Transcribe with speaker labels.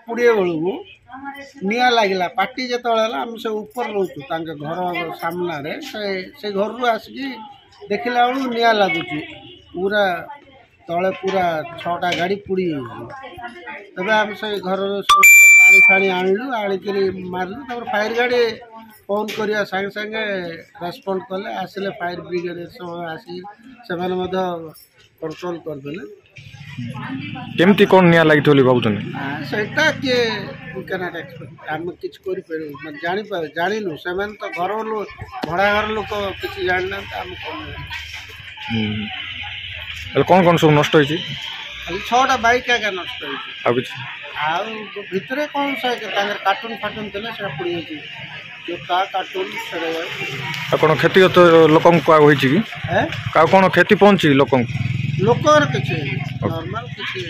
Speaker 1: पुड़े बेलू निआ लगला पार्टी जो आम से ऊपर रोचु घर सामने से घर रू आसिक देखला बेलू निआ लगुच पूरा तले पूरा 6टा गाड़ी पुड़ी तब आम से घर पानी फाणी आणलु आनिक मारलु फायर गाड़ी फोन करिया संगे संगे रेस्पॉन्ड कले आसिले फायर ब्रिगेड सब आसी से कंट्रोल करदे
Speaker 2: केमती कौन निया लगी थोली भावुन
Speaker 1: सेटा के कैनट एक्सपेक्ट आम किछ करि पर जानिनु से तो घर भड़ा घर लोक किछ जानना आम
Speaker 2: कौन कौन सब नष्ट होई
Speaker 1: 6टा बाइक आगे नष्ट होई भितर कौन सा कार्टून फाटून थे पड़ी जोता कार्टून
Speaker 2: कौन क्षतिगत लोक कौन क्षति पहुंची लोक
Speaker 1: लोकर किसी नॉर्मल किसी